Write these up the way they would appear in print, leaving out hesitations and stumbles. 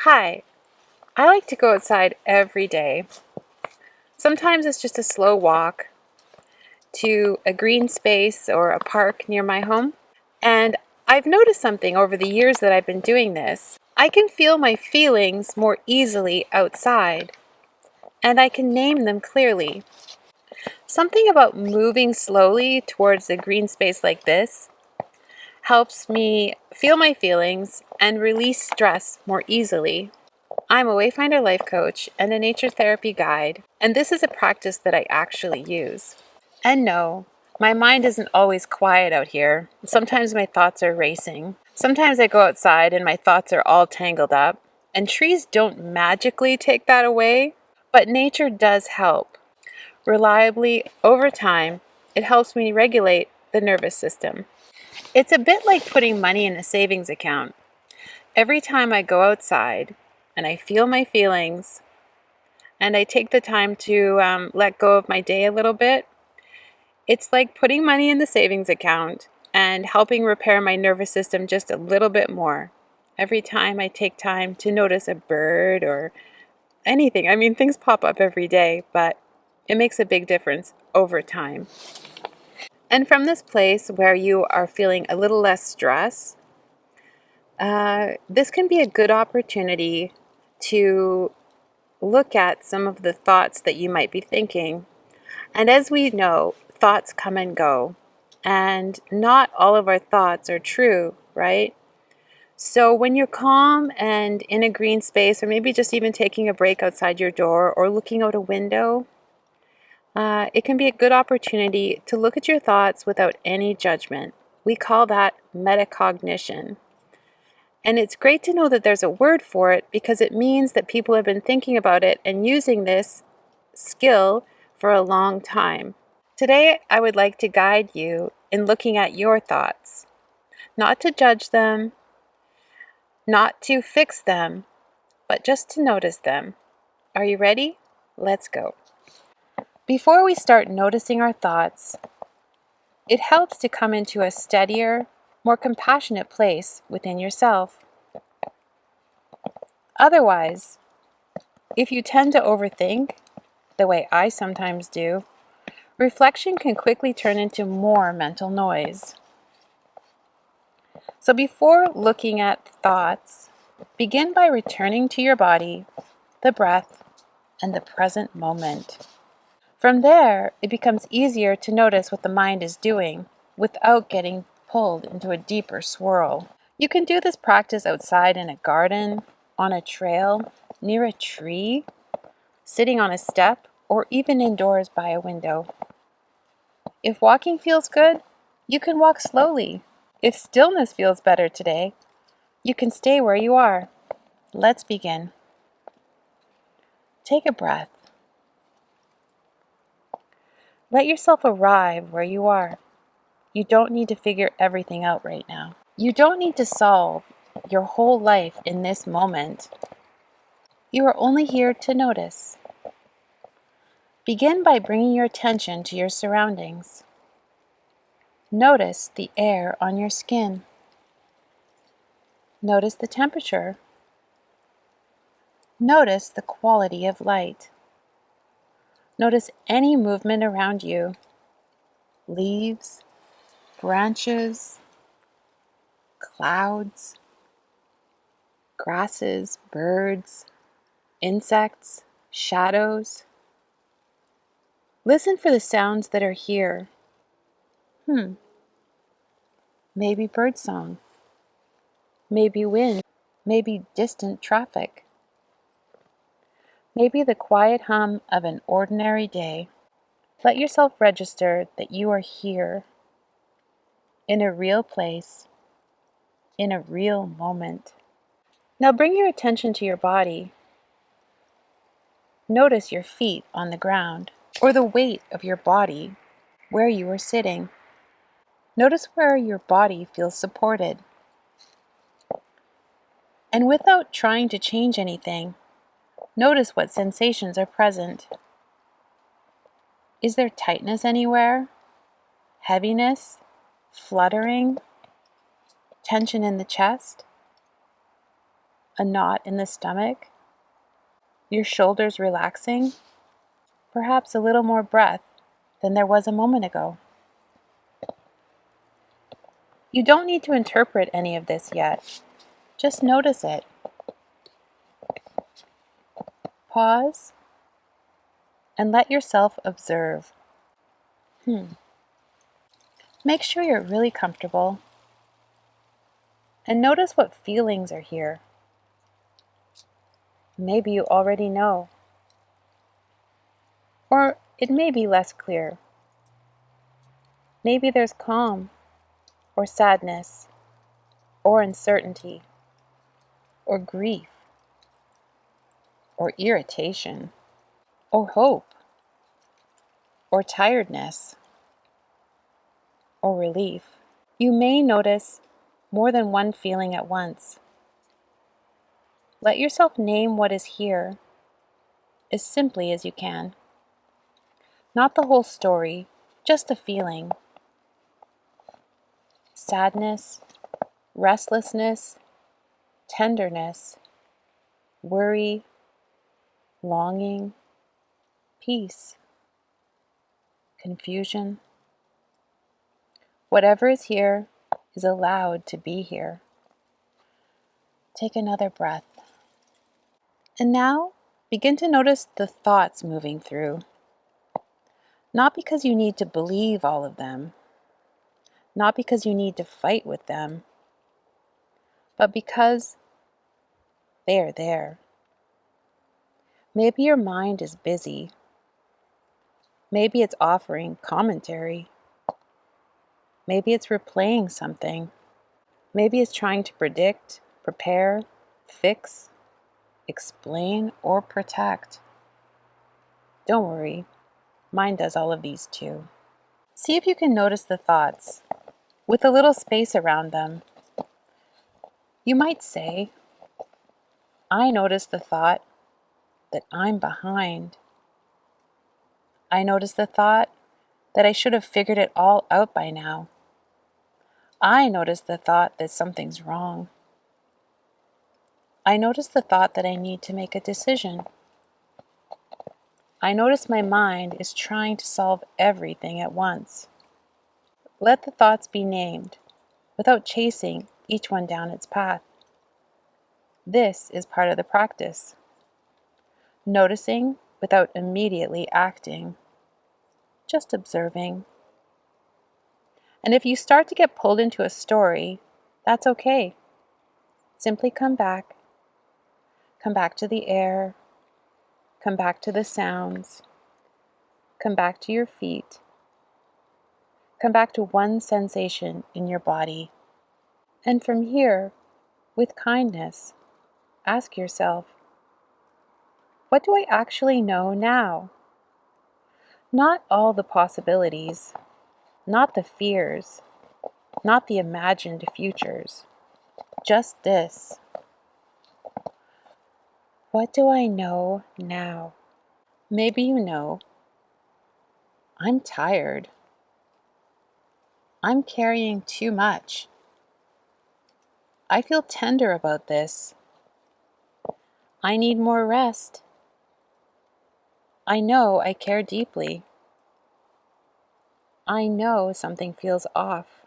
Hi, I like to go outside every day. Sometimes it's just a slow walk to a green space or a park near my home. And I've noticed something over the years that I've been doing this. I can feel my feelings more easily outside, and I can name them clearly. Something about moving slowly towards a green space like this helps me feel my feelings and release stress more easily. I'm a Wayfinder life coach and a nature therapy guide, and this is a practice that I actually use. And no, my mind isn't always quiet out here. Sometimes my thoughts are racing. Sometimes I go outside and my thoughts are all tangled up. And trees don't magically take that away, but nature does help. Reliably, over time, it helps me regulate the nervous system. It's a bit like putting money in a savings account. Every time I go outside and I feel my feelings and I take the time to let go of my day a little bit, it's like putting money in the savings account and helping repair my nervous system just a little bit more. Every time I take time to notice a bird or anything, things pop up every day, but it makes a big difference over time. And from this place where you are feeling a little less stress, this can be a good opportunity to look at some of the thoughts that you might be thinking. And as we know, thoughts come and go, and not all of our thoughts are true, right? So when you're calm and in a green space, or maybe just even taking a break outside your door or looking out a window, it can be a good opportunity to look at your thoughts without any judgment. We call that metacognition. And it's great to know that there's a word for it because it means that people have been thinking about it and using this skill for a long time. Today, I would like to guide you in looking at your thoughts, not to judge them, not to fix them, but just to notice them. Are you ready? Let's go. Before we start noticing our thoughts, it helps to come into a steadier, more compassionate place within yourself. Otherwise, if you tend to overthink, the way I sometimes do, reflection can quickly turn into more mental noise. So before looking at thoughts, begin by returning to your body, the breath, and the present moment. From there, it becomes easier to notice what the mind is doing without getting pulled into a deeper swirl. You can do this practice outside in a garden, on a trail, near a tree, sitting on a step, or even indoors by a window. If walking feels good, you can walk slowly. If stillness feels better today, you can stay where you are. Let's begin. Take a breath. Let yourself arrive where you are. You don't need to figure everything out right now. You don't need to solve your whole life in this moment. You are only here to notice. Begin by bringing your attention to your surroundings. Notice the air on your skin. Notice the temperature. Notice the quality of light. Notice any movement around you. Leaves, branches, clouds, grasses, birds, insects, shadows. Listen for the sounds that are here. Maybe birdsong. Maybe wind. Maybe distant traffic. Maybe the quiet hum of an ordinary day. Let yourself register that you are here, in a real place, in a real moment. Now bring your attention to your body. Notice your feet on the ground, or the weight of your body where you are sitting. Notice where your body feels supported. And without trying to change anything, notice what sensations are present. Is there tightness anywhere? Heaviness? Fluttering? Tension in the chest? A knot in the stomach? Your shoulders relaxing? Perhaps a little more breath than there was a moment ago. You don't need to interpret any of this yet. Just notice it. Pause and let yourself observe. Make sure you're really comfortable and notice what feelings are here. Maybe you already know, or it may be less clear. Maybe there's calm, or sadness, or uncertainty, or grief, or irritation, or hope, or tiredness, or relief. You may notice more than one feeling at once. Let yourself name what is here as simply as you can. Not the whole story, just a feeling. Sadness, restlessness, tenderness, worry, longing, peace, confusion. Whatever is here is allowed to be here. Take another breath. And now begin to notice the thoughts moving through. Not because you need to believe all of them, not because you need to fight with them, but because they are there. Maybe your mind is busy. Maybe it's offering commentary. Maybe it's replaying something. Maybe it's trying to predict, prepare, fix, explain, or protect. Don't worry, mine does all of these too. See if you can notice the thoughts, with a little space around them. You might say, I notice the thought that I'm behind. I notice the thought that I should have figured it all out by now. I notice the thought that something's wrong. I notice the thought that I need to make a decision. I notice my mind is trying to solve everything at once. Let the thoughts be named, without chasing each one down its path. This is part of the practice. Noticing without immediately acting. Just observing. And if you start to get pulled into a story, that's okay. Simply come back. Come back to the air. Come back to the sounds. Come back to your feet. Come back to one sensation in your body. And from here, with kindness, ask yourself, what do I actually know now? Not all the possibilities, not the fears, not the imagined futures, just this. What do I know now? Maybe you know, I'm tired. I'm carrying too much. I feel tender about this. I need more rest. I know I care deeply. I know something feels off.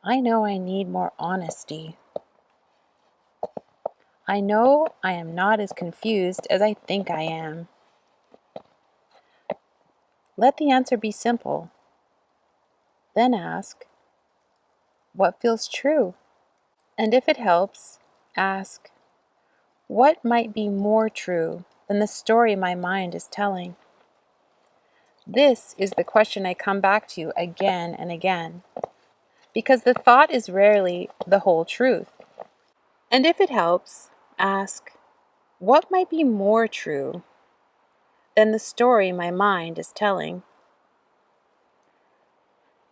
I know I need more honesty. I know I am not as confused as I think I am. Let the answer be simple. Then ask, what feels true? And if it helps, ask, what might be more true than the story my mind is telling? This is the question I come back to again and again, because the thought is rarely the whole truth. And if it helps, ask, what might be more true than the story my mind is telling?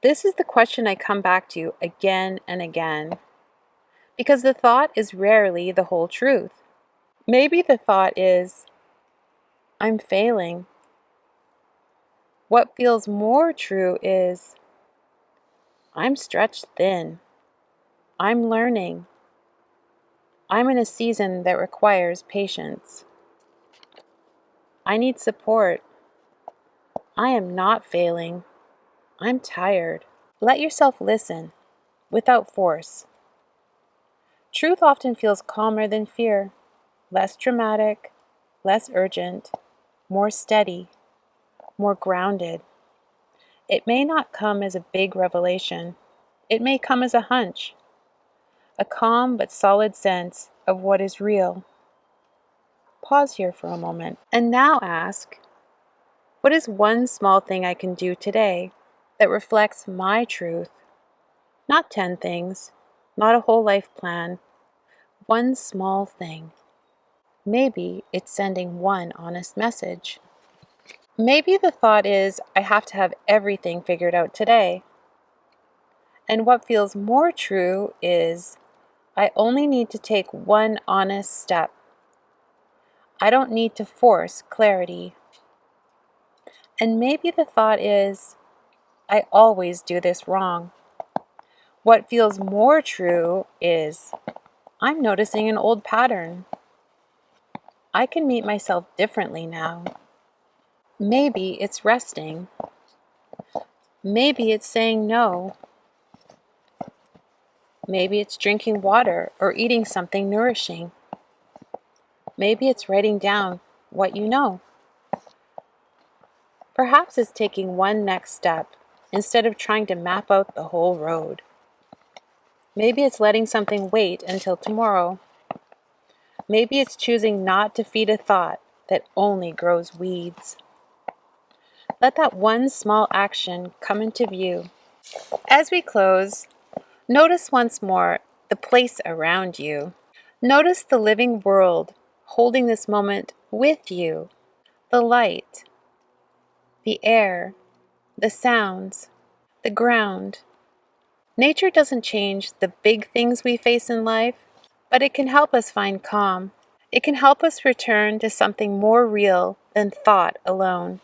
This is the question I come back to again and again, because the thought is rarely the whole truth. Maybe the thought is, I'm failing. What feels more true is, I'm stretched thin. I'm learning. I'm in a season that requires patience. I need support. I am not failing. I'm tired. Let yourself listen without force. Truth often feels calmer than fear, less dramatic, less urgent, more steady, more grounded. It may not come as a big revelation. It may come as a hunch, a calm but solid sense of what is real. Pause here for a moment and now ask, what is one small thing I can do today that reflects my truth? Not 10 things, not a whole life plan, one small thing. Maybe it's sending one honest message. Maybe the thought is, I have to have everything figured out today. And what feels more true is, I only need to take one honest step. I don't need to force clarity. And maybe the thought is, I always do this wrong. What feels more true is, I'm noticing an old pattern. I can meet myself differently now. Maybe it's resting. Maybe it's saying no. Maybe it's drinking water or eating something nourishing. Maybe it's writing down what you know. Perhaps it's taking one next step instead of trying to map out the whole road. Maybe it's letting something wait until tomorrow. Maybe it's choosing not to feed a thought that only grows weeds. Let that one small action come into view. As we close, notice once more the place around you. Notice the living world holding this moment with you. The light, the air, the sounds, the ground. Nature doesn't change the big things we face in life, but it can help us find calm. It can help us return to something more real than thought alone.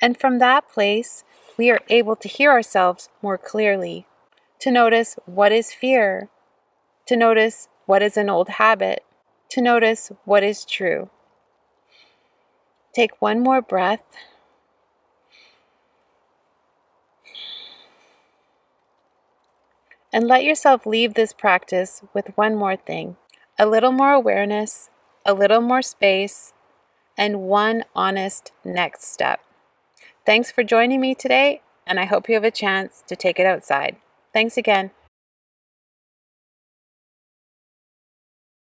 And from that place, we are able to hear ourselves more clearly, to notice what is fear, to notice what is an old habit, to notice what is true. Take one more breath. And let yourself leave this practice with one more thing: a little more awareness, a little more space, and one honest next step. Thanks for joining me today, and I hope you have a chance to take it outside. Thanks again.